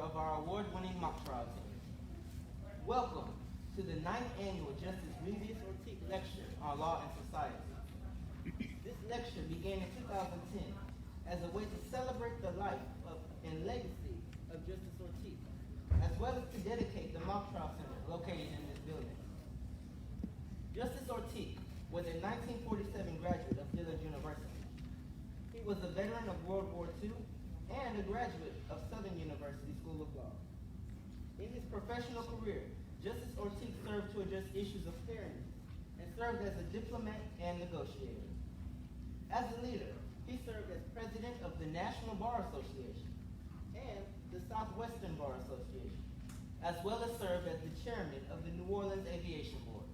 of our award-winning mock trial team. Welcome to the 9th annual Justice Revius Ortique Lecture on Law and Society. This lecture began in 2010 as a way to celebrate the life and legacy of Justice Ortique, as well as to dedicate the mock trial center located in this building. Justice Ortique was a 1947 graduate of Dillard University. He was a veteran of World War II and a graduate of Southern University School of Law. In his professional career, Justice Ortique served to address issues of fairness and served as a diplomat and negotiator. As a leader, he served as president of the National Bar Association and the Southwestern Bar Association, as well as served as the chairman of the New Orleans Aviation Board.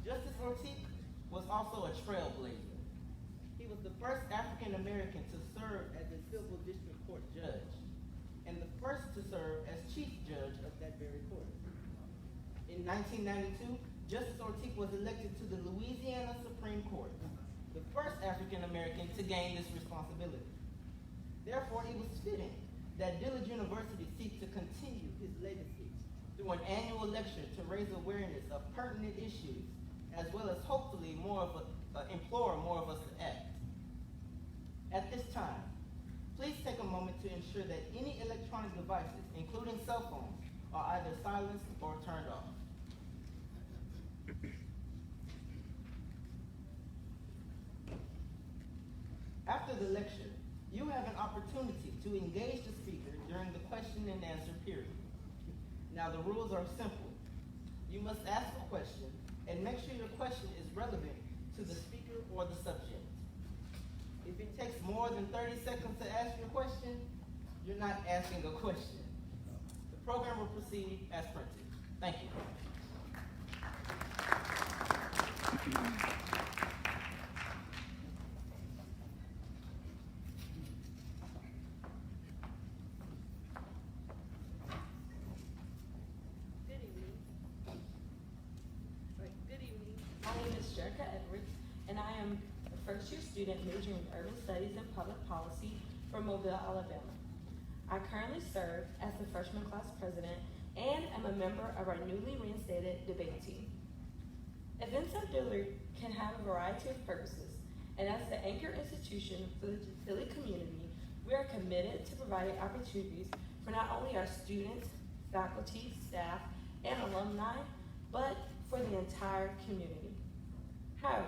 Justice Ortique was also a trailblazer. He was the first African American to serve as a civil district court judge, and the first to serve as chief judge of that very court. In 1992, Justice Ortique was elected to the Louisiana Supreme Court, the first African American to gain this responsibility. Therefore, it was fitting that Dillard University seek to continue his legacy through an annual lecture to raise awareness of pertinent issues, as well as hopefully implore more of us to act. At this time, please take a moment to ensure that any electronic devices, including cell phones, are either silenced or turned off. After the lecture, you have an opportunity to engage the speaker during the question and answer period. Now, the rules are simple. You must ask a question and make sure your question is relevant to the speaker or the subject. If it takes more than 30 seconds to ask your question, you're not asking a question. The program will proceed as printed. Thank you. And I am a first-year student majoring in urban studies and public policy from Mobile, Alabama. I currently serve as the freshman class president and am a member of our newly reinstated debate team. Events at Dillard can have a variety of purposes, and as the anchor institution for the Philly community, we are committed to providing opportunities for not only our students, faculty, staff, and alumni, but for the entire community. However,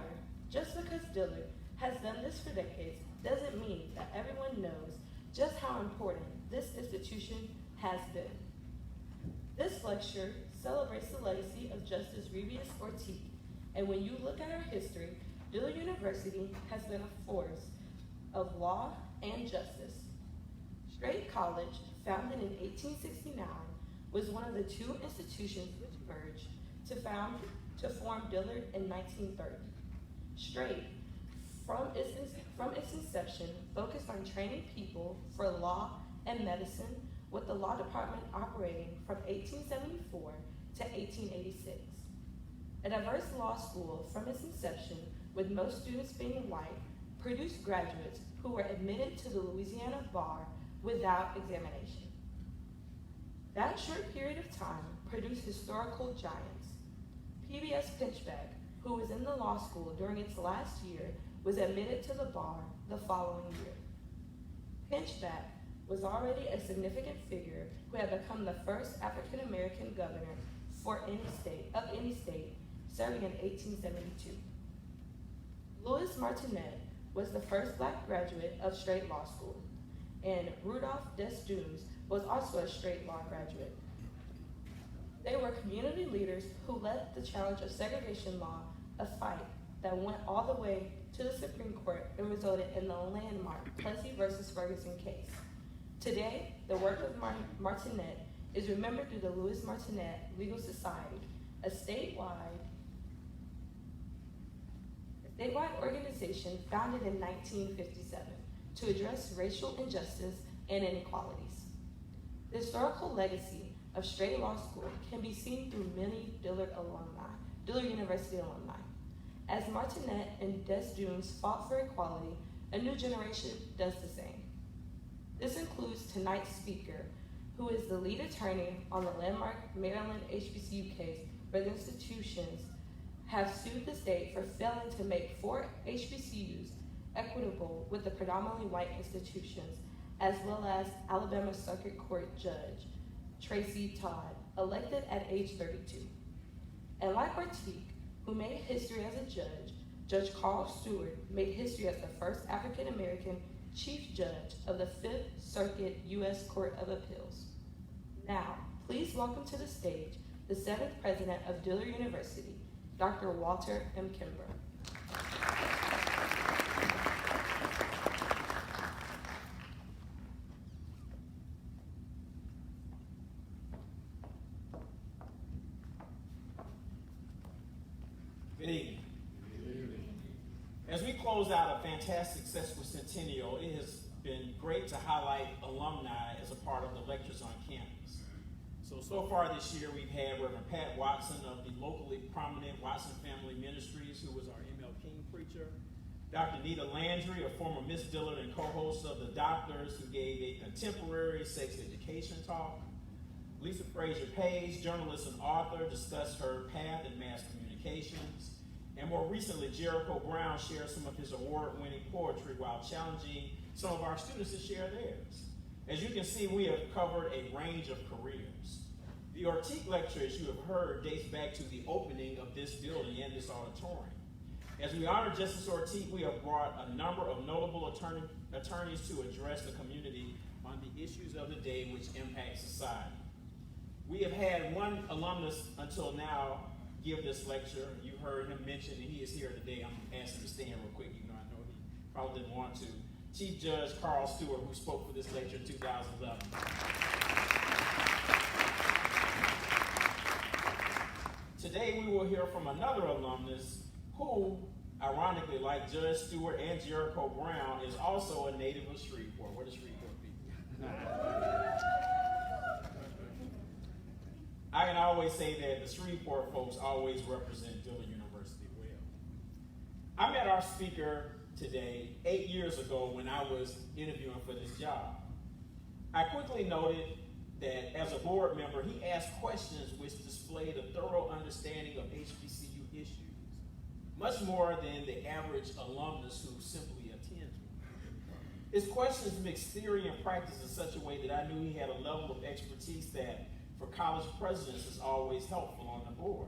just because Dillard has done this for decades doesn't mean that everyone knows just how important this institution has been. This lecture celebrates the legacy of Justice Revius Ortique, and when you look at our history, Dillard University has been a force of law and justice. Straight College, founded in 1869, was one of the two institutions which merged to form Dillard in 1930. Straight, from its inception, focused on training people for law and medicine, with the law department operating from 1874 to 1886. A diverse law school from its inception, with most students being white, produced graduates who were admitted to the Louisiana bar without examination. That short period of time produced historical giants. PBS Pinchbeck, who was in the law school during its last year, was admitted to the bar the following year. Pinchbeck was already a significant figure who had become the first African American governor of any state, serving in 1872. Louis Martinet was the first Black graduate of Straight Law School, and Rudolph Desdunes was also a Straight Law graduate. They were community leaders who led the challenge of segregation law, a fight that went all the way to the Supreme Court and resulted in the landmark Plessy versus Ferguson case. Today, the work of Martinet is remembered through the Louis Martinet Legal Society, a statewide organization founded in 1957 to address racial injustice and inequalities. The historical legacy of Straight Law School can be seen through many Dillard University alumni. As Martinet and Desdunes fought for equality, a new generation does the same. This includes tonight's speaker, who is the lead attorney on the landmark Maryland HBCU case where the institutions have sued the state for failing to make 4 HBCUs equitable with the predominantly white institutions, as well as Alabama Circuit Court Judge Tracy Todd, elected at age 32. And like Ortique, who made history as a judge, Judge Carl Stewart made history as the first African-American Chief Judge of the 5th Circuit U.S. Court of Appeals. Now, please welcome to the stage the 7th President of Dillard University, Dr. Walter M. Kimbrough. Good evening. As we close out a fantastic sesquicentennial, it has been great to highlight alumni as a part of the lectures on campus. So far this year, we've had Reverend Pat Watson of the locally prominent Watson Family Ministries, who was our M.L. King preacher. Dr. Nita Landry, a former Miss Dillard and co-host of The Doctors, who gave a contemporary sex education talk. Lisa Frazier Page, journalist and author, discussed her path in mass communications. And more recently, Jericho Brown shared some of his award-winning poetry while challenging some of our students to share theirs. As you can see, we have covered a range of careers. The Ortique lecture, as you have heard, dates back to the opening of this building and this auditorium. As we honor Justice Ortique, we have brought a number of notable attorneys to address the community on the issues of the day which impact society. We have had one alumnus until now give this lecture. You heard him mention, and he is here today. I'm asking him to stand real quick, even though I know he probably didn't want to. Chief Judge Carl Stewart, who spoke for this lecture in 2011. Today we will hear from another alumnus who, ironically, like Judge Stewart and Jericho Brown, is also a native of Shreveport. Where the Shreveport people? I can always say that the Shreveport folks always represent Dillard University well. I met our speaker today 8 years ago when I was interviewing for this job. I quickly noted that as a board member, he asked questions which displayed a thorough understanding of HBCU issues, much more than the average alumnus who simply attends one. His questions mixed theory and practice in such a way that I knew he had a level of expertise that for college presidents is always helpful on the board.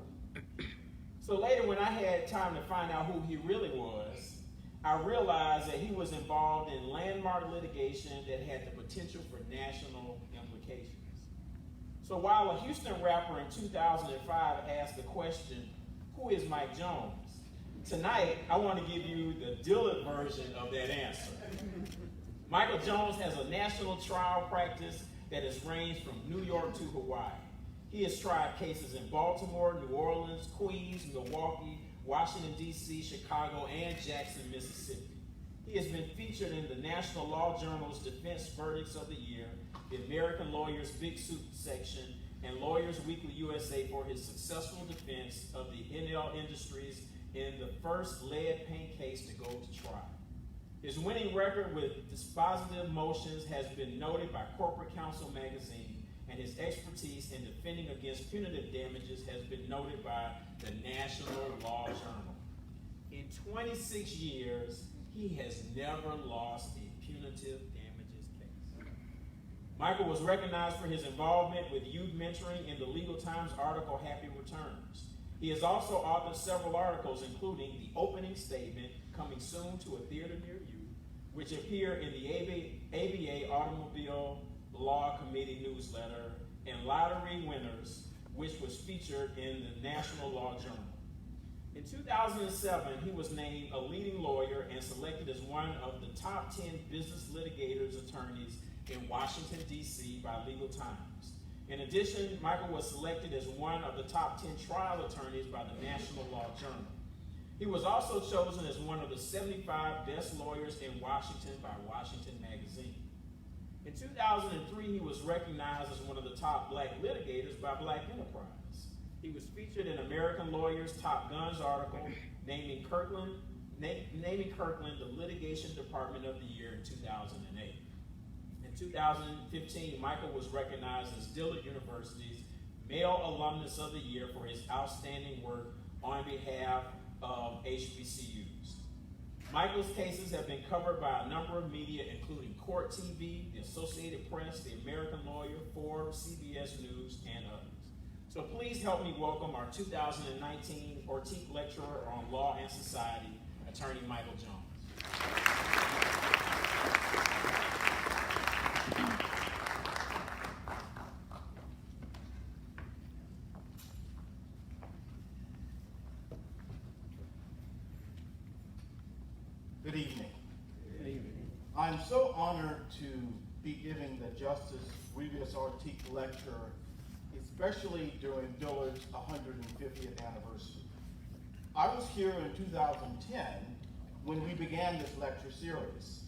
So later, when I had time to find out who he really was, I realized that he was involved in landmark litigation that had the potential for national implications. So while a Houston rapper in 2005 asked the question, "Who is Mike Jones?" Tonight, I want to give you the Dillard version of that answer. Michael Jones has a national trial practice that has ranged from New York to Hawaii. He has tried cases in Baltimore, New Orleans, Queens, Milwaukee, Washington, D.C., Chicago, and Jackson, Mississippi. He has been featured in the National Law Journal's Defense Verdicts of the Year, the American Lawyer's Big Suit section, and Lawyers Weekly USA for his successful defense of the NL Industries in the first lead paint case to go to trial. His winning record with dispositive motions has been noted by Corporate Counsel magazine, and his expertise in defending against punitive damages has been noted by the National Law Journal. In 26 years, he has never lost a punitive damages case. Michael was recognized for his involvement with youth mentoring in the Legal Times article Happy Returns. He has also authored several articles, including The Opening Statement, coming soon to a theater near you, which appear in the ABA Automobile Law Committee newsletter, and Lottery Winners, which was featured in the National Law Journal. In 2007, he was named a leading lawyer and selected as one of the top 10 business litigators attorneys in Washington, D.C. by Legal Times. In addition, Michael was selected as one of the top 10 trial attorneys by the National Law Journal. He was also chosen as one of the 75 best lawyers in Washington by Washington Magazine. In 2003, he was recognized as one of the top black litigators by Black Enterprise. He was featured in American Lawyer's Top Guns article naming Kirkland the Litigation Department of the Year in 2008. In In 2015, Michael was recognized as Dillard University's Male Alumnus of the Year for his outstanding work on behalf of HBCUs. Michael's cases have been covered by a number of media, including Court TV, the Associated Press, the American Lawyer, Forbes, CBS News, and others. So please help me welcome our 2019 Ortique Lecturer on Law and Society, Attorney Michael Jones. Good evening. Good evening. I'm so honored to be giving the Justice Revius Ortique Lecture, especially during Dillard's 150th anniversary. I was here in 2010 when we began this lecture series.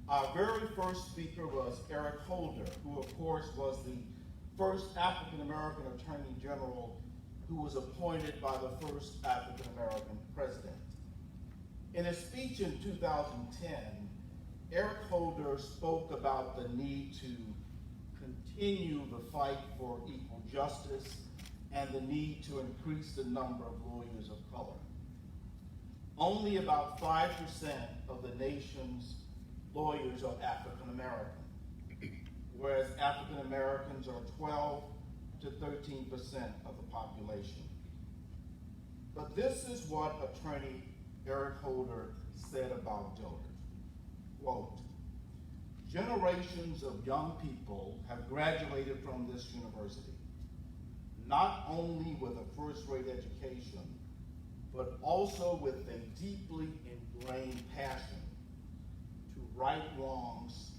Our very first speaker was Eric Holder, who of course was the first African-American Attorney General who was appointed by the first African-American president. In a speech in 2010, Eric Holder spoke about the need to continue the fight for equal justice and the need to increase the number of lawyers of color. Only about 5% of the nation's lawyers are African American, whereas African Americans are 12 to 13% of the population. But this is what Attorney Eric Holder said about Dillard. Quote, generations of young people have graduated from this university, not only with a first-rate education, but also with a deeply ingrained passion to right wrongs,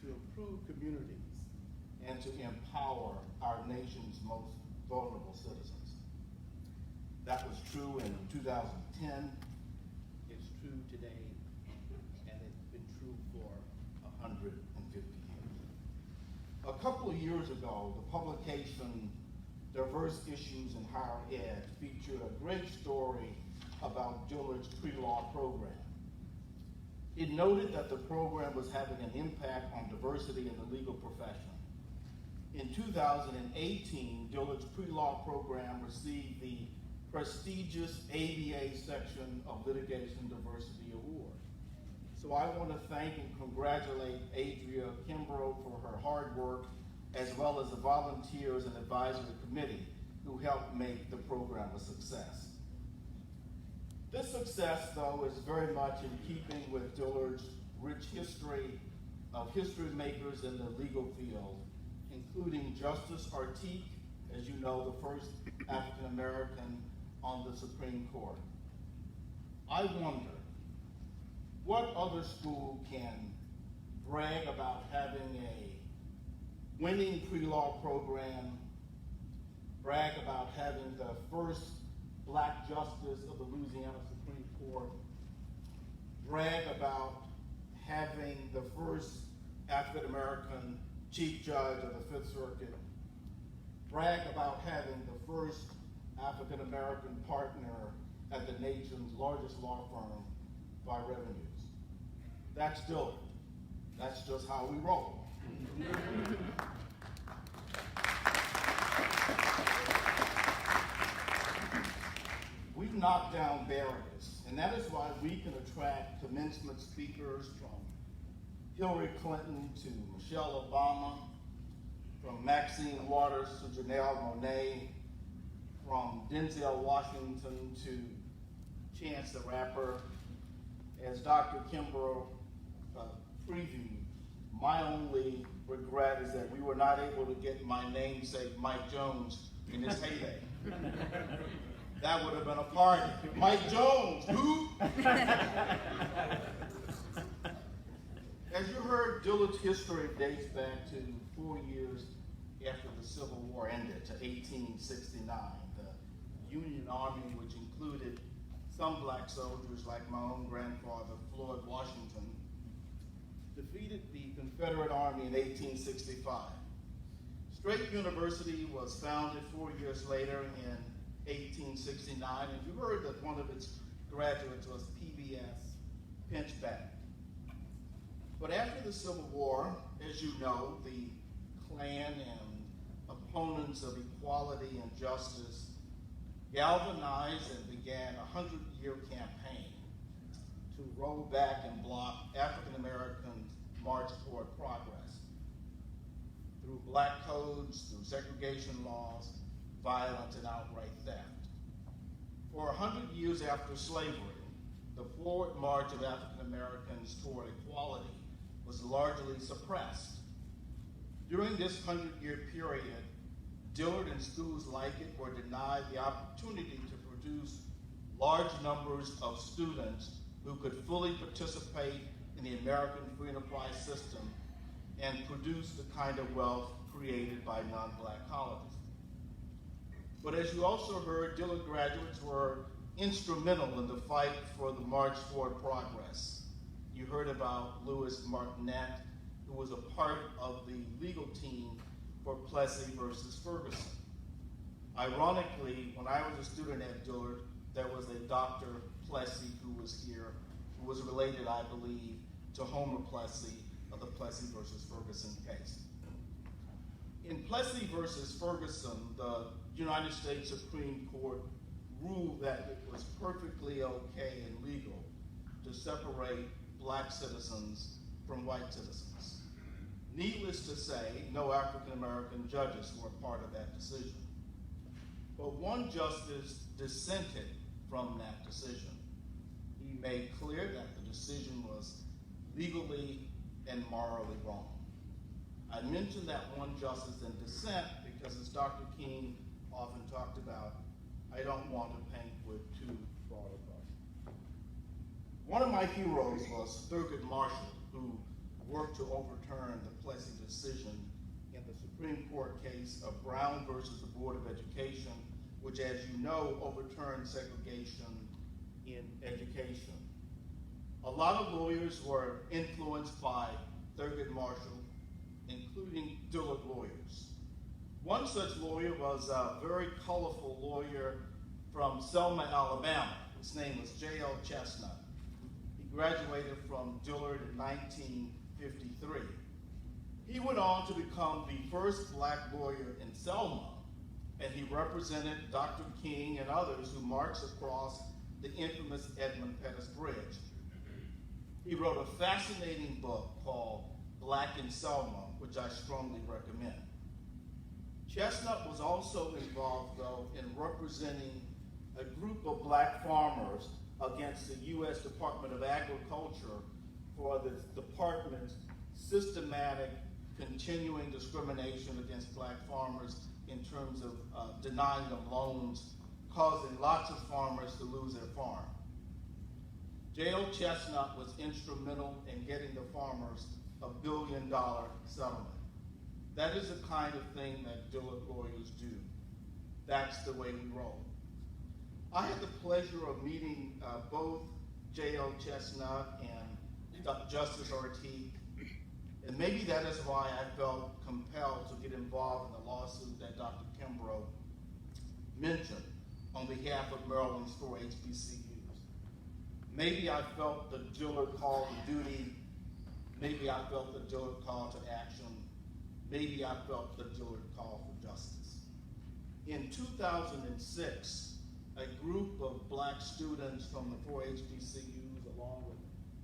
to improve communities, and to empower our nation's most vulnerable citizens. That was true in 2010. It's true today, and it's been true for 150 years. A couple of years ago, the publication Diverse Issues in Higher Ed featured a great story about Dillard's pre-law program. It noted that the program was having an impact on diversity in the legal profession. In 2018, Dillard's pre-law program received the prestigious ABA section of Litigation Diversity Award. So I want to thank and congratulate Adria Kimbrough for her hard work, as well as the volunteers and advisory committee who helped make the program a success. This success, though, is very much in keeping with Dillard's rich history of history makers in the legal field, including Justice Ortique, as you know, the first African American on the Supreme Court. I wonder, what other school can brag about having a winning pre-law program, brag about having the first black justice of the Louisiana Supreme Court, brag about having the first African American chief judge of the Fifth Circuit, brag about having the first African American partner at the nation's largest law firm by revenues? That's Dillard. That's just how we roll. We've knocked down barriers, and that is why we can attract commencement speakers from Hillary Clinton to Michelle Obama, from Maxine Waters to Janelle Monáe, from Denzel Washington to Chance the Rapper. As Dr. Kimbrough previewed, my only regret is that we were not able to get my namesake Mike Jones in his heyday. That would have been a party. Mike Jones, who? As you heard, Dillard's history dates back to 4 years after the Civil War ended, to 1869. The Union Army, which included some black soldiers like my own grandfather, Floyd Washington, defeated the Confederate Army in 1865. Straight University was founded 4 years later in 1869, and you heard that one of its graduates was PBS Pinchback. But after the Civil War, as you know, the Klan and opponents of equality and justice galvanized and began a 100-year campaign to roll back and block African Americans' march toward progress through black codes, through segregation laws, violence, and outright theft. For 100 years after slavery, the forward march of African Americans toward equality was largely suppressed. During this 100-year period, Dillard and schools like it were denied the opportunity to produce large numbers of students who could fully participate in the American free enterprise system and produce the kind of wealth created by non-black colleges. But as you also heard, Dillard graduates were instrumental in the fight for the march toward progress. You heard about Louis Martinet, who was a part of the legal team for Plessy versus Ferguson. Ironically, when I was a student at Dillard, there was a Dr. Plessy who was here, who was related, I believe, to Homer Plessy of the Plessy versus Ferguson case. In Plessy versus Ferguson, the United States Supreme Court ruled that it was perfectly okay and legal to separate black citizens from white citizens. Needless to say, no African American judges were part of that decision. But one justice dissented from that decision. He made clear that the decision was legally and morally wrong. I mentioned that one justice in dissent because, as Dr. King often talked about, I don't want to paint with too broad a brush. One of my heroes was Thurgood Marshall, who worked to overturn the Plessy decision in the Supreme Court case of Brown versus the Board of Education, which, as you know, overturned segregation in education. A lot of lawyers were influenced by Thurgood Marshall, including Dillard lawyers. One such lawyer was a very colorful lawyer from Selma, Alabama. His name was J.L. Chestnut. He graduated from Dillard in 1953. He went on to become the first black lawyer in Selma, and he represented Dr. King and others who marched across the infamous Edmund Pettus Bridge. He wrote a fascinating book called Black in Selma, which I strongly recommend. Chestnut was also involved, though, in representing a group of black farmers against the U.S. Department of Agriculture for the department's systematic, continuing discrimination against black farmers in terms of denying them loans, causing lots of farmers to lose their farm. J.L. Chestnut was instrumental in getting the farmers a $1 billion settlement. That is the kind of thing that Dillard lawyers do. That's the way we roll. I had the pleasure of meeting both J.L. Chestnut and Justice Ortique, and maybe that is why I felt compelled to get involved in the lawsuit that Dr. Kimbrough mentioned on behalf of Maryland's 4 HBCUs. Maybe I felt the Dillard call to duty. Maybe I felt the Dillard call to action. Maybe I felt the Dillard call for justice. In 2006, a group of black students from the 4 HBCUs, along with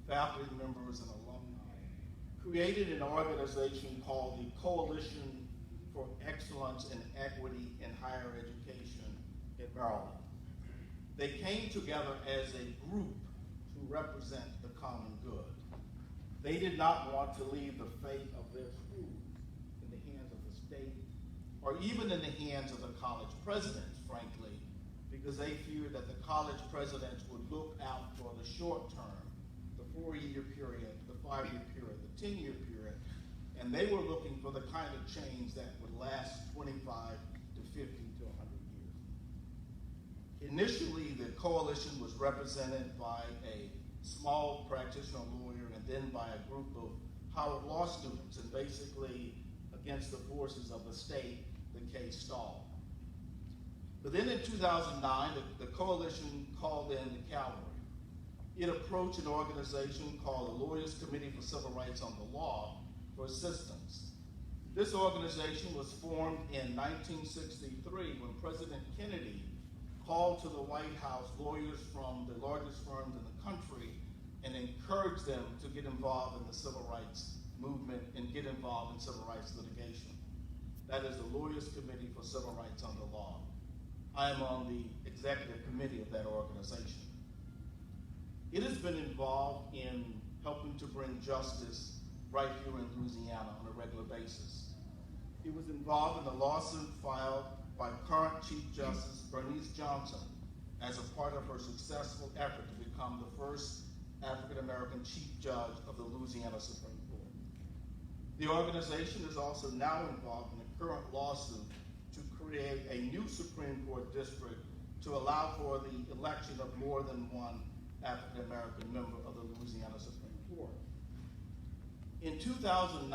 faculty members and alumni, created an organization called the Coalition for Excellence and Equity in Higher Education in Maryland. They came together as a group to represent the common good. They did not want to leave the fate of their schools in the hands of the state, or even in the hands of the college presidents, frankly, because they feared that the college presidents would look out for the short term, the 4-year period, the 5-year period, the 10-year period, and they were looking for the kind of change that would last 25 to 50 to 100 years. Initially, the coalition was represented by a small practitioner lawyer and then by a group of Howard Law students, and basically against the forces of the state, the case stalled. But then in 2009, the coalition called in the cavalry. it approached an organization called the Lawyers Committee for Civil Rights on the Law for assistance. This organization was formed in 1963 when President Kennedy called to the White House lawyers from the largest firms in the country and encouraged them to get involved in the civil rights movement and get involved in civil rights litigation. That is the Lawyers Committee for Civil Rights on the Law. I am on the executive committee of that organization. It has been involved in helping to bring justice right here in Louisiana on a regular basis. It was involved in a lawsuit filed by current Chief Justice Bernice Johnson as a part of her successful effort to become the first African-American Chief Judge of the Louisiana Supreme Court. The organization is also now involved in a current lawsuit to create a new Supreme Court district to allow for the election of more than one African-American member of the Louisiana Supreme Court. In 2009,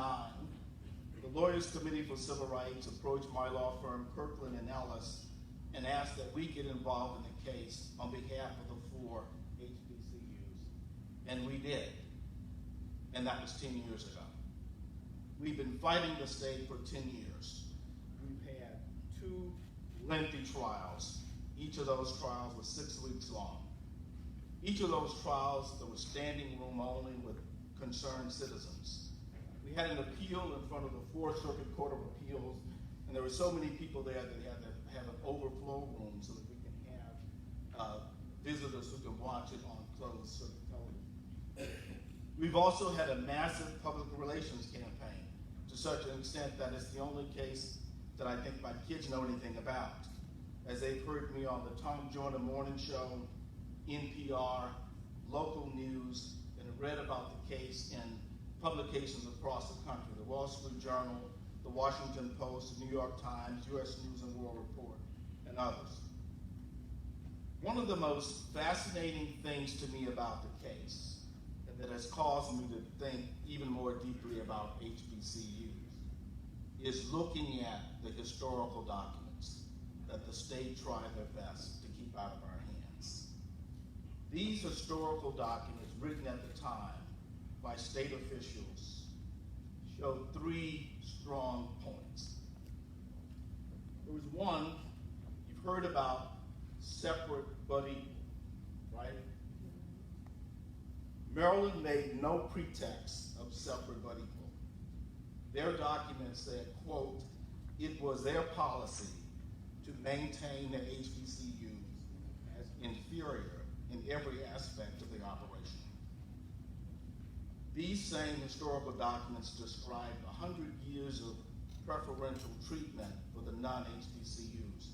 the Lawyers Committee for Civil Rights approached my law firm, Kirkland & Ellis, and asked that we get involved in the case on behalf of the 4 HBCUs. And we did. And that was 10 years ago. We've been fighting the state for 10 years. We've had 2 lengthy trials. Each of those trials was 6 weeks long. Each of those trials, there was standing room only with concerned citizens. We had an appeal in front of the 4th Circuit Court of Appeals, and there were so many people there that we had to have an overflow room so that we can have visitors who can watch it on closed circuit television. We've also had a massive public relations campaign to such an extent that it's the only case that I think my kids know anything about, as they've heard me on the Tom Joyner Morning Show, NPR, local news, and read about the case in publications across the country, the Wall Street Journal, the Washington Post, the New York Times, U.S. News and World Report, and others. One of the most fascinating things to me about the case, and that has caused me to think even more deeply about HBCUs, is looking at the historical documents that the state tried their best to keep out of our hands. These historical documents, written at the time by state officials, show 3 strong points. There was one, you've heard about separate but equal, right? Maryland made no pretext of separate but equal. Their document said, quote, it was their policy to maintain the HBCUs as inferior in every aspect of the operation. These same historical documents describe 100 years of preferential treatment for the non-HBCUs.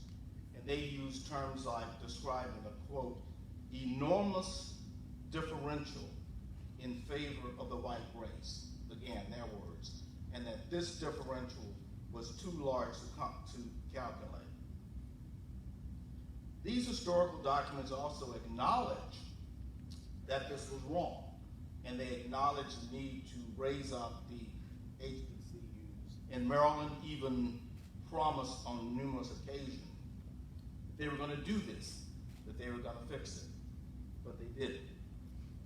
And they use terms like describing a, quote, enormous differential in favor of the white race. Again, their words. And that this differential was too large to calculate. These historical documents also acknowledge that this was wrong. And they acknowledge the need to raise up the HBCUs. And Maryland even promised on numerous occasions that they were going to do this, that they were going to fix it. But they didn't.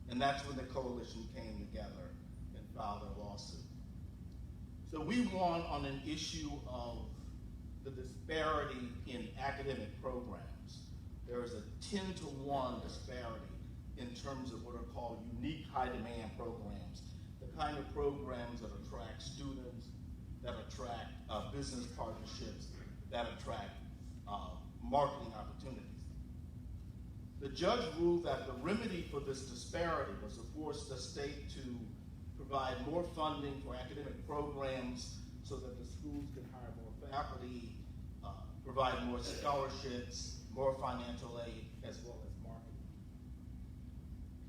And that's when the coalition came together and filed a lawsuit. So we won on an issue of the disparity in academic programs. There is a 10-to-1 disparity in terms of what are called unique high-demand programs, the kind of programs that attract students, that attract business partnerships, that attract marketing opportunities. The judge ruled that the remedy for this disparity was to force the state to provide more funding for academic programs so that the schools can hire more faculty, provide more scholarships, more financial aid, as well as marketing.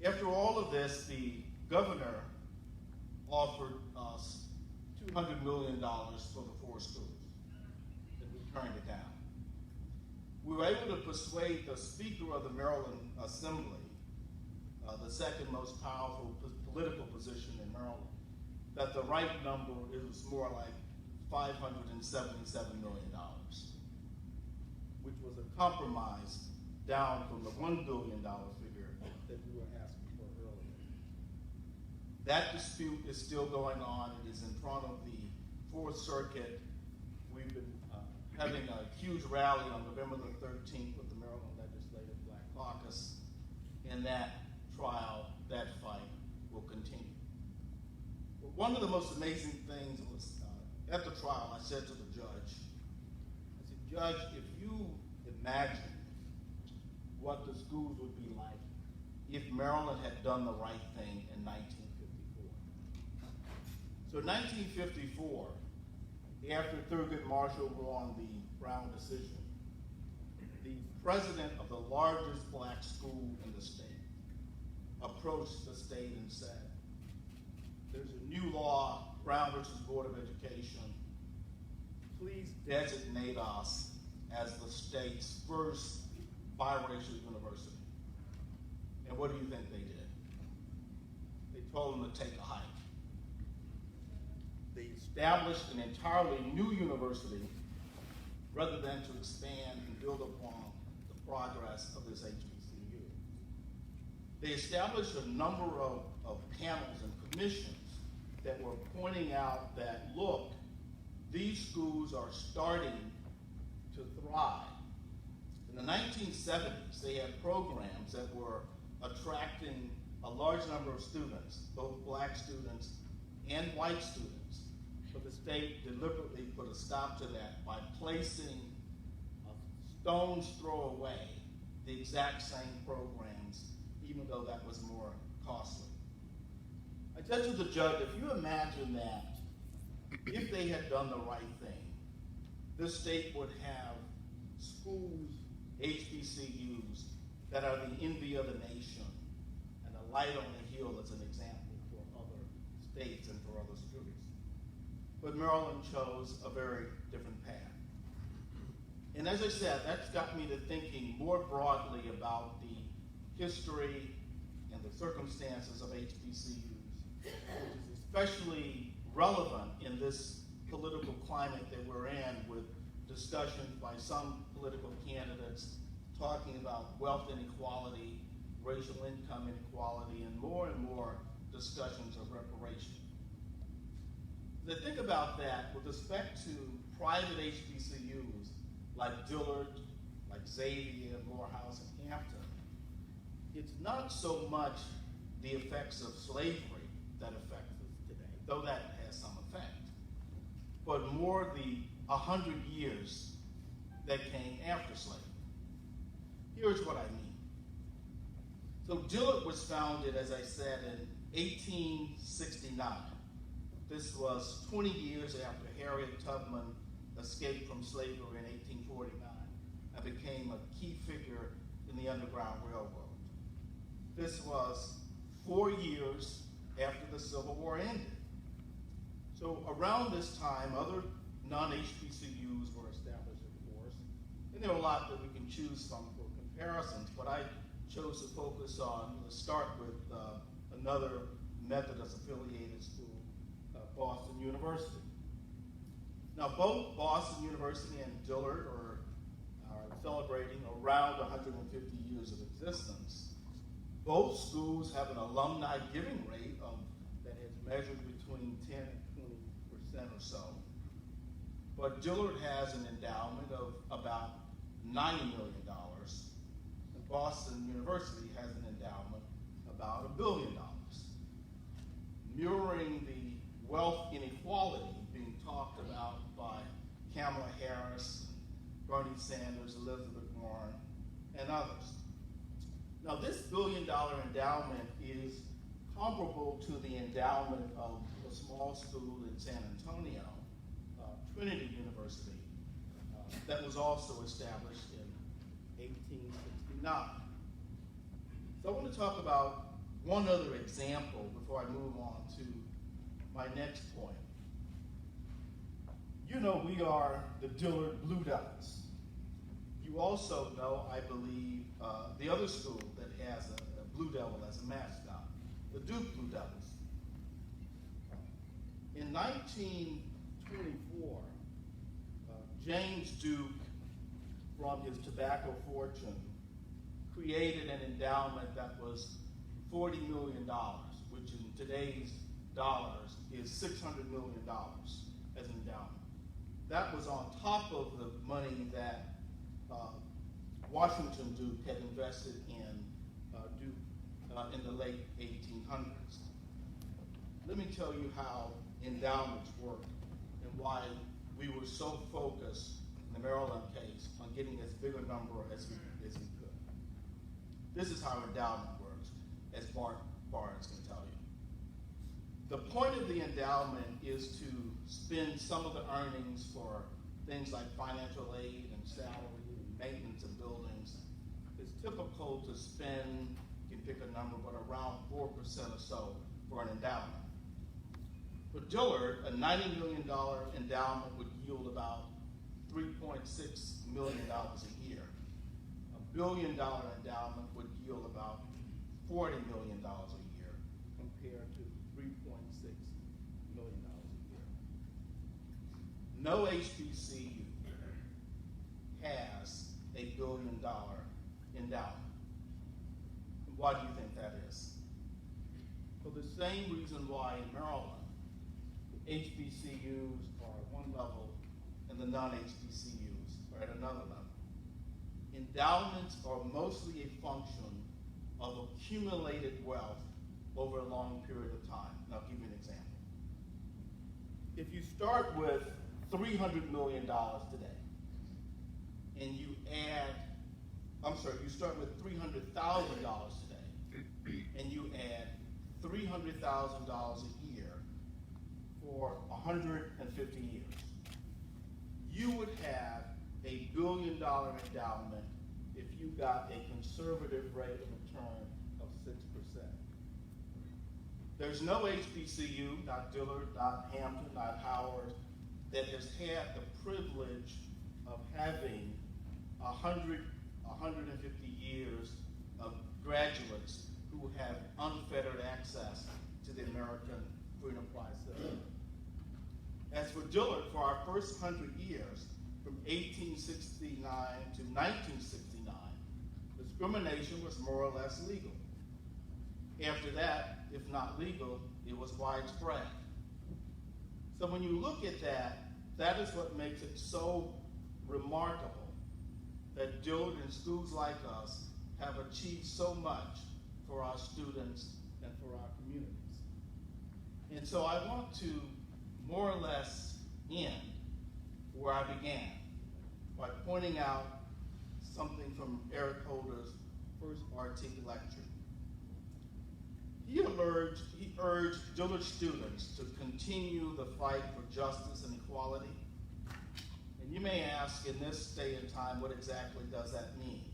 After all of this, the governor offered us $200 million for the 4 schools, and we turned it down. We were able to persuade the Speaker of the Maryland Assembly, the second most powerful political position in Maryland, that the right number is more like $577 million, which was a compromise down from the $1 billion figure that we were asking for That dispute is still going on. It is in front of the Fourth Circuit. We've been having a huge rally on November the 13th with the Maryland Legislative Black Caucus. And that trial, that fight, will continue. But one of the most amazing things was at the trial, I said to the judge, I said, Judge, if you imagine what the schools would be like if Maryland had done the right thing in 1954. So in 1954, after Thurgood Marshall won the Brown decision, the president of the largest black school in the state approached the state and said, there's a new law, Brown versus Board of Education. Please designate us as the state's first biracial university. And what do you think they did? They told them to take a hike. They established an entirely new university rather than to expand and build upon the progress of this HBCU. They established a number of panels and commissions that were pointing out that, look, these schools are starting to thrive. In the 1970s, they had programs that were attracting a large number of students, both black students and white students. But the state deliberately put a stop to that by placing a stone's throw away the exact same programs, even though that was more costly. I said to the judge, if you imagine that if they had done the right thing, this state would have schools, HBCUs, that are the envy of the nation and a light on the hill as an example for other states and for other students. But Maryland chose a very different path. And as I said, that's got me to thinking more broadly about the history and the circumstances of HBCUs, which is especially relevant in this political climate that we're in, with discussions by some political candidates talking about wealth inequality, racial income inequality, and more discussions of reparation. As I think about that with respect to private HBCUs like Dillard, like Xavier, Morehouse, and Hampton, it's not so much the effects of slavery that affect us today, though that has some effect, but more the 100 years that came after slavery. Here's what I mean. So Dillard was founded, as I said, in 1869. This was 20 years after Harriet Tubman escaped from slavery in 1849 and became a key figure in the Underground Railroad. This was 4 years after the Civil War ended. So around this time, other non-HBCUs were established, of course, and there are a lot that we can choose from for comparisons, but I chose to focus on, let's start with another Methodist-affiliated school, Boston University. Now, both Boston University and Dillard are celebrating around 150 years of existence. Both schools have an alumni giving rate that is measured between 10 and 20% or so. But Dillard has an endowment of about $90 million, and Boston University has an endowment about $1 billion. Mirroring the wealth inequality being talked about by Kamala Harris, Bernie Sanders, Elizabeth Warren, and others. Now, this $1 billion endowment is comparable to the endowment of a small school in San Antonio, Trinity University, that was also established in 1869. So I want to talk about one other example before I move on to my next point. You know, we are the Dillard Blue Devils. You also know, I believe, the other school that has a Blue Devil as a mascot, the Duke Blue Devils. In 1924, James Duke, from his tobacco fortune, created an endowment that was $40 million, which in today's dollars is $600 million as an endowment. That was on top of the money that Washington Duke had invested in Duke in the late 1800s. Let me tell you how endowments work and why we were so focused in the Maryland case on getting as big a number as we could. This is how endowment works, as Bart Barnes can tell you. The point of the endowment is to spend some of the earnings for things like financial aid and salary and maintenance of buildings. It's typical to spend, you can pick a number, but around 4% or so for an endowment. For Dillard, a $90 million endowment would yield about $3.6 million a year. $1 billion endowment would yield about $40 million a year compared to $3.6 million a year. No HBCU has a $1 billion endowment. Why do you think that is? For the same reason why in Maryland, HBCUs are at one level and the non-HBCUs are at another level. Endowments are mostly a function of accumulated wealth over a long period of time. And I'll give you an example. If you start with $300 million today, and you start with $300,000 today, and you add $300,000 a year for 150 years, you would have a $1 billion endowment if you got a conservative rate of return of 6%. There's no HBCU, not Dillard, not Hampton, not Howard, that has had the privilege of having 150 years of graduates who have unfettered access to the American free enterprise system. As for Dillard, for our first 100 years, from 1869 to 1969, discrimination was more or less legal. After that, if not legal, it was widespread. So when you look at that, that is what makes it so remarkable that Dillard and schools like us have achieved so much for our students and for our communities. And so I want to more or less end where I began by pointing out something from Eric Holder's first Ortique lecture. He urged Dillard students to continue the fight for justice and equality. And you may ask, in this day and time, what exactly does that mean?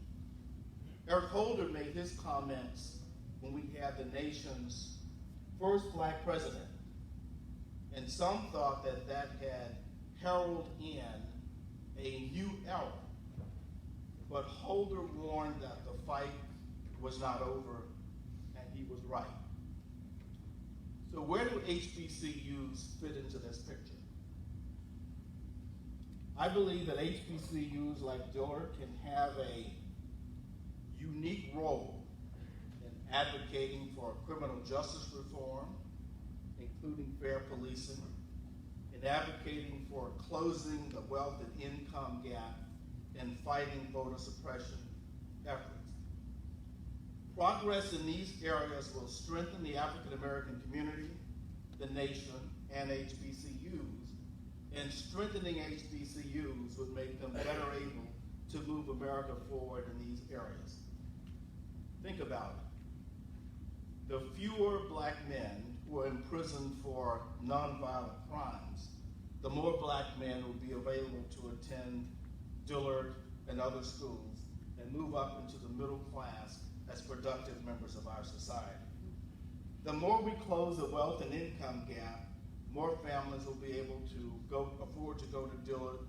Eric Holder made his comments when we had the nation's first black president. And some thought that that had heralded in a new era. But Holder warned that the fight was not over, and he was right. So where do HBCUs fit into this picture? I believe that HBCUs like Dillard can have a unique role in advocating for criminal justice reform, including fair policing, in advocating for closing the wealth and income gap, and fighting voter suppression efforts. Progress in these areas will strengthen the African American community, the nation, and HBCUs, and strengthening HBCUs would make them better able to move America forward in these areas. Think about it. The fewer black men who are imprisoned for nonviolent crimes, the more black men will be available to attend Dillard and other schools and move up into the middle class as productive members of our society. The more we close the wealth and income gap, more families will be able to afford to go to Dillard,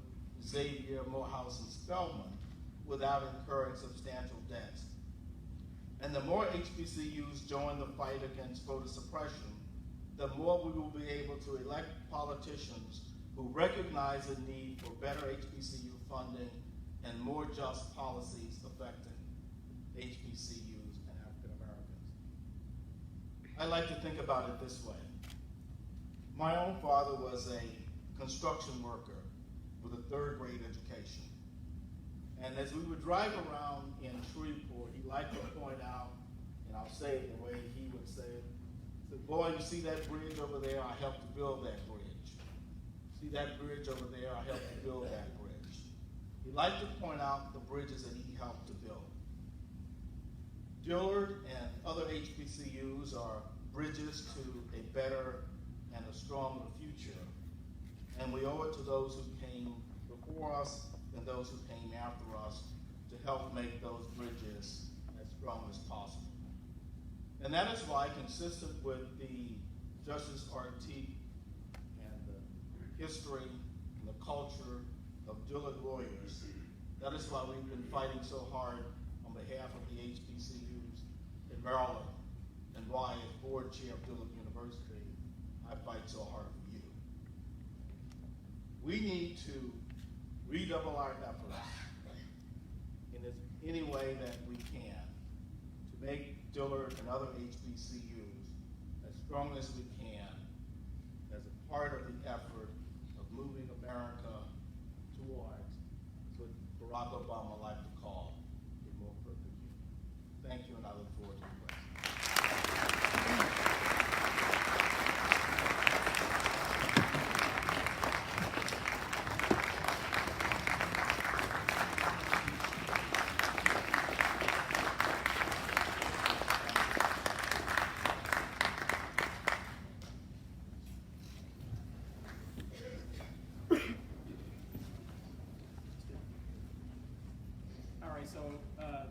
Xavier, Morehouse, and Spelman without incurring substantial debts. And the more HBCUs join the fight against voter suppression, the more we will be able to elect politicians who recognize the need for better HBCU funding and more just policies affecting HBCUs and African Americans. I like to think about it this way. My own father was a construction worker with a third-grade education. And as we would drive around in Shreveport, he liked to point out, and I'll say it the way he would say it, he said, boy, you see that bridge over there? I helped to build that bridge. See that bridge over there? I helped to build that bridge. He liked to point out the bridges that he helped to build. Dillard and other HBCUs are bridges to a better and a stronger future. And we owe it to those who came before us and those who came after us to help make those bridges as strong as possible. And that is why, consistent with the Justice Ortique and the history and the culture of Dillard lawyers, that is why we've been fighting so hard on behalf of the HBCUs in Maryland, and why, as board chair of Dillard University, I fight so hard for you. We need to redouble our efforts in any way that we can to make Dillard and other HBCUs as strong as we can as a part of the effort of moving America towards what Barack Obama liked to call a more perfect union. Thank you, and I look forward to your questions.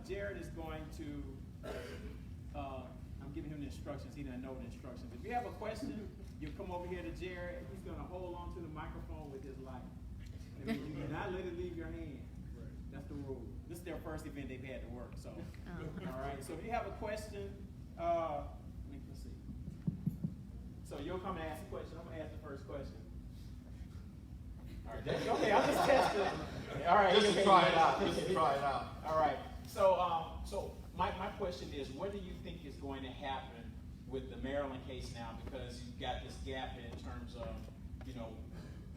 Jared is going to, I'm giving him the instructions, he doesn't know the instructions. If you have a question, you come over here to Jared, he's gonna hold on to the microphone with his light. And you do not let it leave your hand. That's the rule. This is their first event they've had to work, so. All right, so if you have a question, let's see. So you'll come and ask a question, I'm gonna ask the first question. All right, okay, I'm just testing. All right. Just to try it out, just to try it out. All right. So my question is, what do you think is going to happen with the Maryland case now? Because you've got this gap in terms of,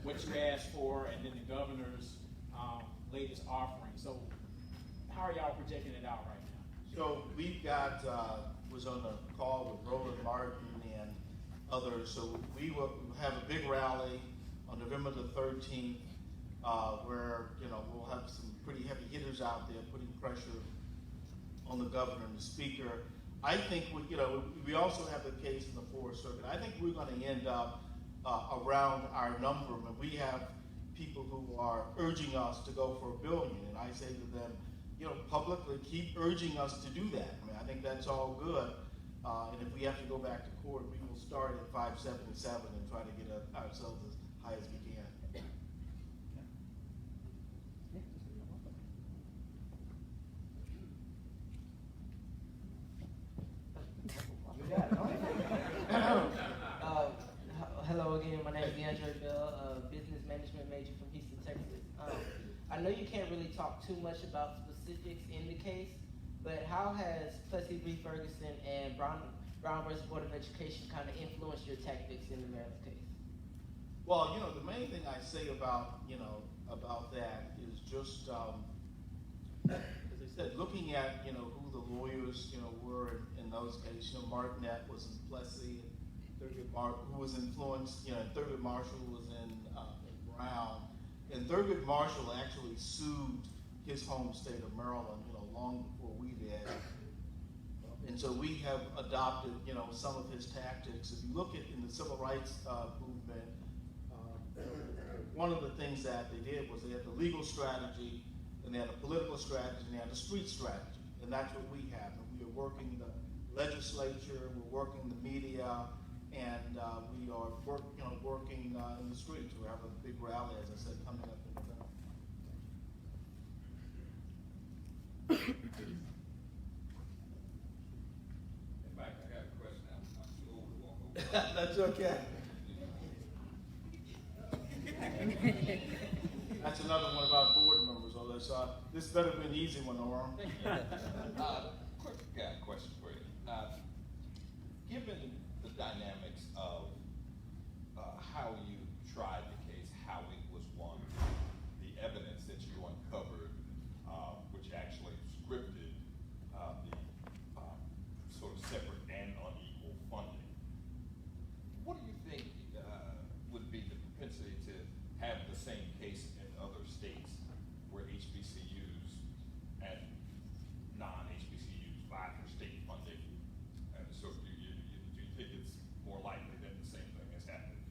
what you asked for and then the governor's latest offering. So how are y'all projecting it out right now? So we've got, was on a call with Roland Martin and others. So we will have a big rally on November the 13th. Where we'll have some pretty heavy hitters out there putting pressure on the governor and the speaker. I think we also have the case in the Fourth Circuit. I think we're going to end up around our number when we have people who are urging us to go for $1 billion, and I say to them, publicly keep urging us to do that. I mean, I think that's all good, and if we have to go back to court, we will start at 577 and try to get ourselves as high as we can. Hello again, my name is DeAndre Bell, business management major from Houston, Texas. I know you can't really talk too much about specifics in the case, but how has Plessy v. Ferguson and Brown versus Board of Education kind of influenced your tactics in the Maryland case? Well, the main thing I say about that is just, as I said, looking at, who the lawyers, were in those cases. Martinet was in Plessy, and who was influenced, Thurgood Marshall was in Brown. And Thurgood Marshall actually sued his home state of Maryland, long before we did. And so we have adopted, some of his tactics. If you look at in the civil rights movement, one of the things that they did was they had the legal strategy, and they had a political strategy, and they had a street strategy. And that's what we have. And we are working the legislature, we're working the media, and we are working in the streets. We have a big rally, as I said, coming up in November. Hey, Mike, I got a question. I'm too old to walk over. That's okay. That's another one about board members, although this better be an easy one, Orm. Got a question for you. Given the dynamics of how you tried the case, how it was won, the evidence that you uncovered, which actually scripted the sort of separate and unequal funding, what do you think would be the propensity to have the same case in other states where HBCUs and non-HBCUs vie for state funding? And so do you think it's more likely that the same thing has happened?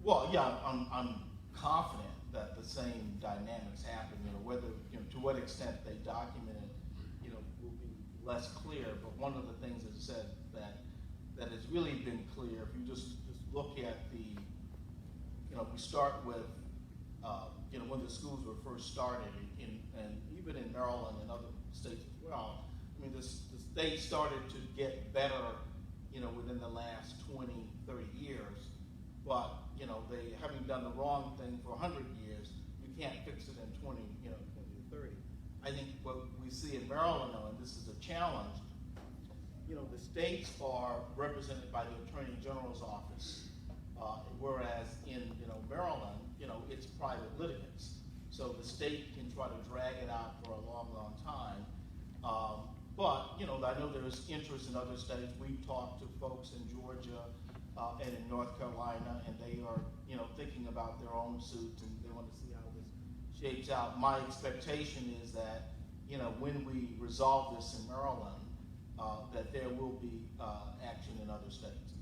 Well, yeah, I'm confident that the same dynamics happen. Whether to what extent they document it, will be less clear. But one of the things that said that has really been clear, if you just look at the, we start with, when the schools were first started, and even in Maryland and other states as well. I mean, the state started to get better, within the last 20, 30 years. But, they having done the wrong thing for 100 years, you can't fix it in 20 to 30. I think what we see in Maryland, though, and this is a challenge, the states are represented by the Attorney General's office, whereas in, Maryland, it's private litigants. So the state can try to drag it out for a long, long time. But, I know there's interest in other states. We've talked to folks in Georgia and in North Carolina, and they are, thinking about their own suits, and they want to see how this shapes out. My expectation is that, when we resolve this in Maryland, that there will be action in other states.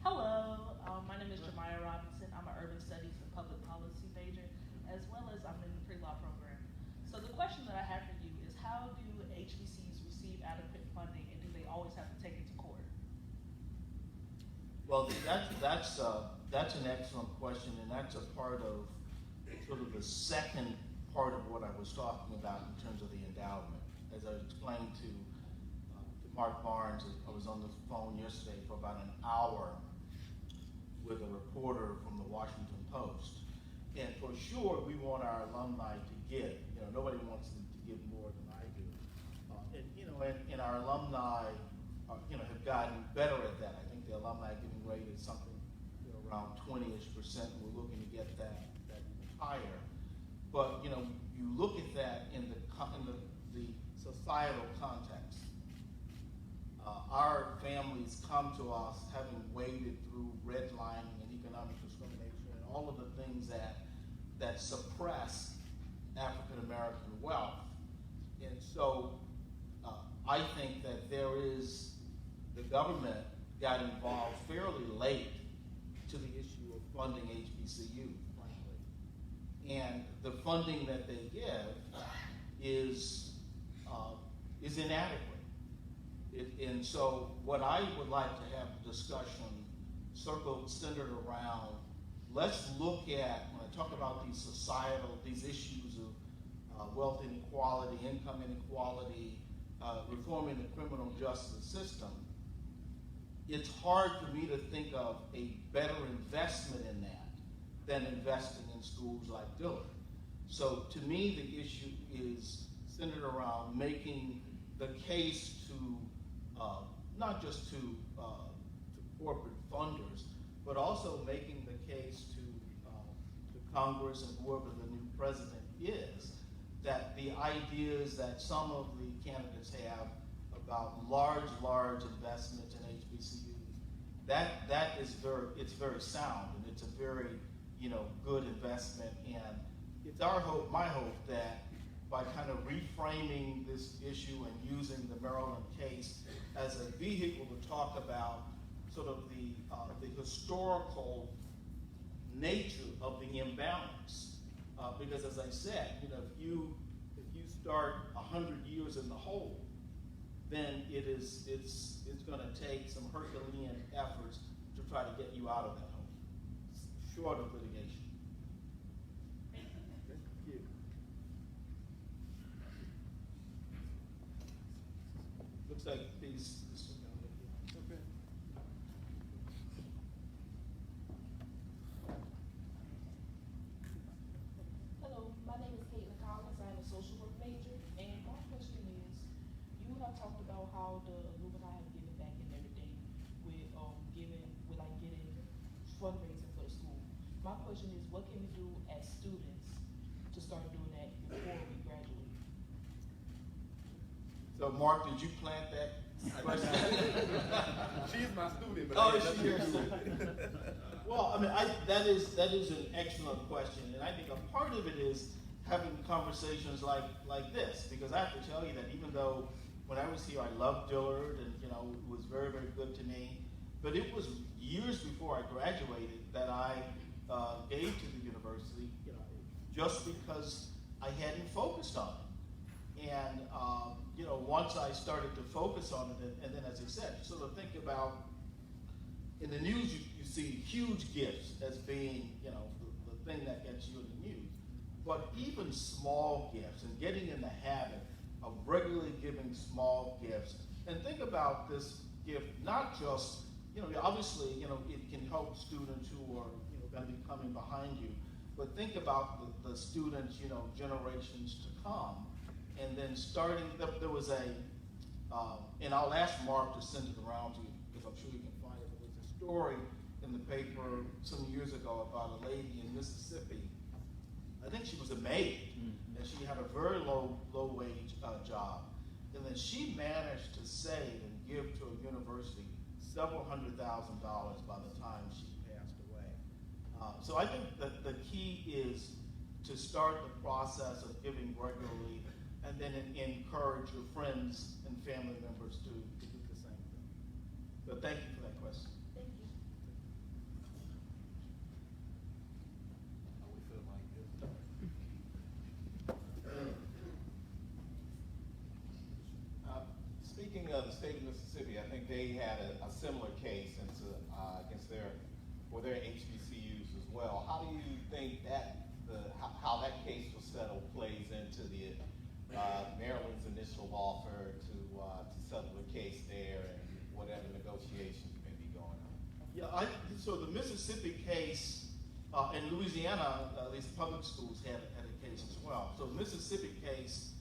Hello, my name is Jemiah Robinson. I'm an urban studies and public policy major, as well as I'm in the pre-law program. So the question that I have for you is, how do HBCUs receive adequate funding, and do they always have to take it to court? Well, that's an excellent question, and that's a part of sort of the second part of what I was talking about in terms of the endowment. As I explained to Mark Barnes, I was on the phone yesterday for about an hour with a reporter from the Washington Post. And for sure, we want our alumni to give. Nobody wants them to give more than I do. And our alumni, have gotten better at that. I think the alumni giving rate is something around 20-ish%. We're looking to get that even higher. But you look at that in the societal context. Our families come to us having waded through redlining and economic discrimination and all of the things that suppress African American wealth. And so I think that the government got involved fairly late to the issue of funding HBCU, frankly. And the funding that they give is inadequate. And so what I would like to have a discussion centered around, let's look at, when I talk about these issues of wealth inequality, income inequality, reforming the criminal justice system, it's hard for me to think of a better investment in that than investing in schools like Dillard. So to me, the issue is centered around making the case to not just to corporate funders, but also making the case to Congress and whoever the new president is, that the ideas that some of the candidates have about large investments in HBCUs, it's very sound, and it's a very good investment. And it's my hope that by kind of reframing this issue and using the Maryland case as a vehicle to talk about sort of the historical nature of the imbalance, because as I said, if you start 100 years in the hole, then it's going to take some Herculean efforts to try to get you out of that hole, short of litigation. Thank you. Looks like these. Okay. Hello, my name is Caitlin Collins. the alumni have given back in their day with getting fundraising for the school. My question is, what can we do as students to start doing that before we graduate? So Mark, did you plant that question? She's my student, but Oh, I is ain't she your student? Well, I mean, that is an excellent question, and I think a part of it is having conversations like this, because I have to tell you that even though when I was here, I loved Dillard, and it was very, very good to me, but it was years before I graduated that I gave to the university, just because I hadn't focused on it, and once I started to focus on it, and then as I said, sort of think about in the news, you see huge gifts as being, the thing that gets you in the news. But even small gifts and getting in the habit of regularly giving small gifts, and think about this gift, not just, obviously, it can help students who are, going to be coming behind you, but think about the students, generations to come, and then starting, there was and I'll ask Mark to send it around to you, because I'm sure you can find it. There was a story in the paper some years ago about a lady in Mississippi. I think she was a maid, and she had a very low wage job. And then she managed to save and give to a university several $100,000 by the time she passed away. So I think that the key is to start the process of giving regularly, and then encourage your friends and family members to do the same thing. But thank you for that question. Thank you. How we feel like this? Speaking of the state of Mississippi, I think they had a similar case against their HBCUs as well. How do you think that how that case was settled plays into the Maryland's initial offer to settle the case there and whatever negotiations may be going on? Yeah, so the Mississippi case, in Louisiana, at least public schools had a case as well. So the Mississippi case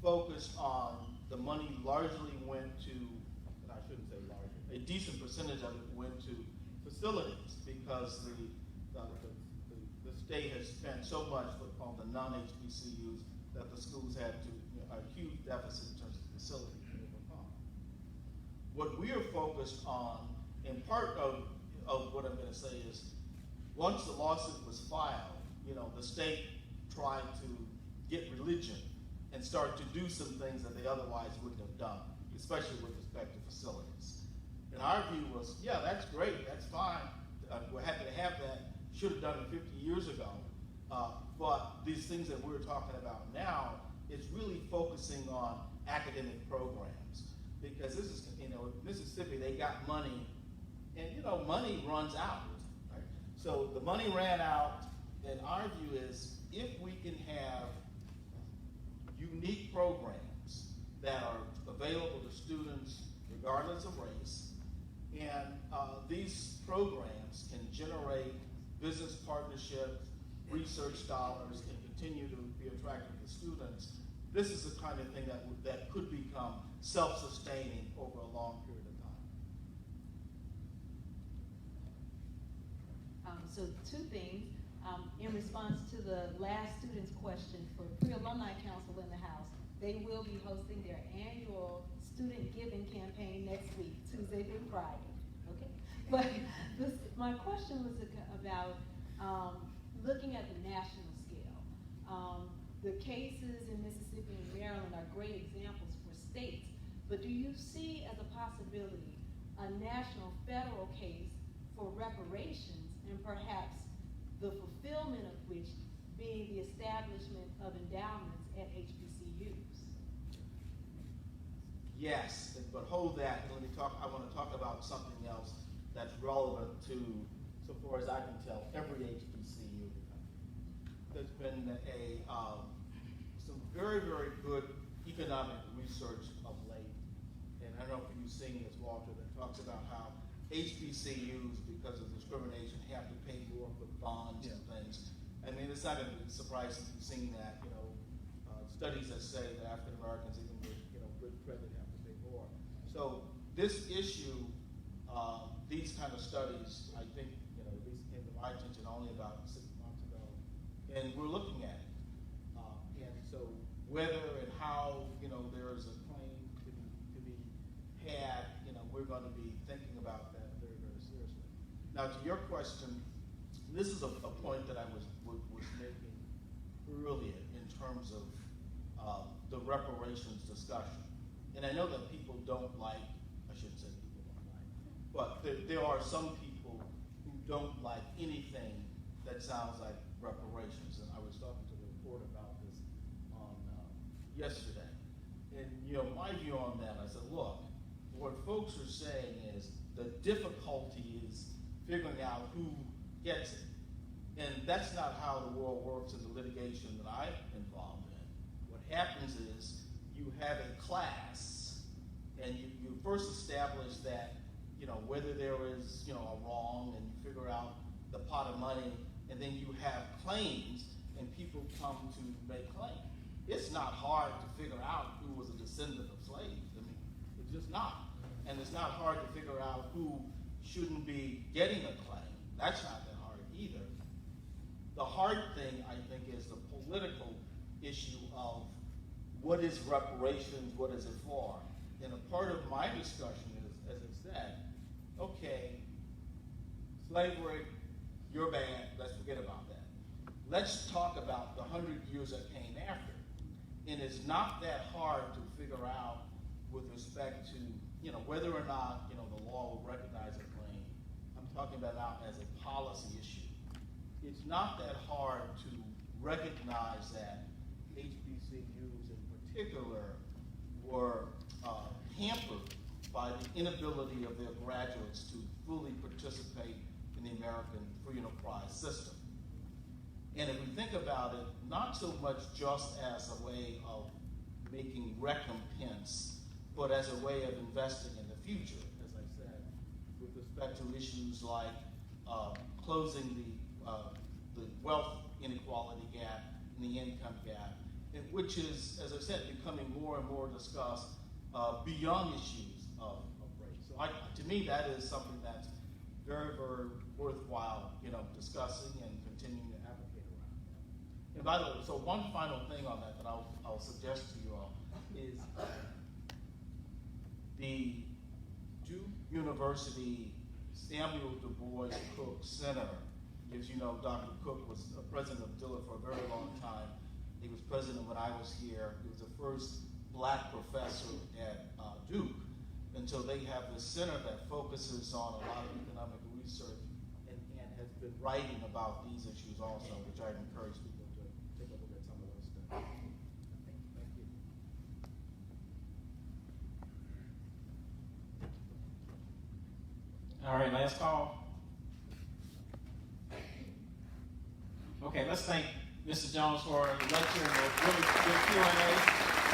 focused on the money largely went to, and I shouldn't say largely, a decent percentage of it went to facilities, because the state has spent so much on the non-HBCUs that the schools had to, a huge deficit in terms of facilities to overcome. What we are focused on, and part of what I'm going to say is, once the lawsuit was filed, the state tried to get religion and start to do some things that they otherwise wouldn't have done, especially with respect to facilities. And our view was, yeah, that's great, that's fine, we're happy to have that, should have done it 50 years ago, but these things that we're talking about now is really focusing on academic programs, because this is, Mississippi, they got money, and money runs out, right? So the money ran out, and our view is, if we can have unique programs that are available to students regardless of race, and these programs can generate business partnerships, research dollars, and continue to be attractive to students, this is the kind of thing that could become self-sustaining over a long period of time. So two things. In response to the last student's question, for Pre-Alumni Council in the House, they will be hosting their annual student giving campaign next week, Tuesday through Friday. Okay? But my question was about looking at the national scale. The cases in Mississippi and Maryland are great examples for states, but do you see as a possibility a national federal case for reparations, and perhaps the fulfillment of which being the establishment of endowments at HBCUs? Yes, but hold that, and I want to talk about something else that's relevant to, so far as I can tell, every HBCU in the country. There's been some very, very good economic research of late, and I don't know if you've seen this, Walter, that talks about how HBCUs, because of discrimination, have to pay more for bonds and things. I mean, it's not going to be surprising if you've seen that. Studies that say that African Americans, even with good credit, have to pay more. So this issue, these kind of studies, I think, at least came to my attention only about 6 months ago, and we're looking at it. And so whether and how, there is a claim to be had, we're going to be thinking about that very, very seriously. Now, to your question, this is a point that I was making earlier in terms of the reparations discussion. And I know that people don't like, I shouldn't say people don't like, but there are some people who don't like anything that sounds like reparations. And I was talking to the reporter about this on yesterday. And my view on that, I said, look, what folks are saying is the difficulty is figuring out who gets it. And that's not how the world works in the litigation that I'm involved in. What happens is you have a class, and you first establish that, whether there is, a wrong, and you figure out the pot of money, and then you have claims, and people come to make claims. It's not hard to figure out who was a descendant of slaves. I mean, it's just not. And it's not hard to figure out who shouldn't be getting a claim. That's not that hard either. The hard thing, I think, is the political issue of what is reparations, what is it for? And a part of my discussion is, as I said, okay, slavery, you're bad, let's forget about that. Let's talk about the 100 years that came after. And it's not that hard to figure out with respect to, whether or not, the law will recognize a claim. I'm talking about now as a policy issue. It's not that hard to recognize that HBCUs in particular were hampered by the inability of their graduates to fully participate in the American free enterprise system. And if we think about it, not so much just as a way of making recompense, but as a way of investing in the future, as I said, with respect to issues like closing the wealth inequality gap and the income gap, which is, as I said, becoming more and more discussed beyond issues of race. So to me, that is something that's very, very worthwhile, discussing and continuing to advocate around that. And by the way, so one final thing on that I'll suggest to you all is the Duke University Samuel Du Bois Cook Center. As you know, Dr. Cook was president of Dillard for a very long time. He was president when I was here. He was the first black professor at Duke. And so they have this center that focuses on a lot of economic research and has been writing about these issues also, which I'd encourage people to take a look at some of those things. Thank you. All right, last call. Okay, let's thank Mr. Jones for the lecture and a really good Q&A.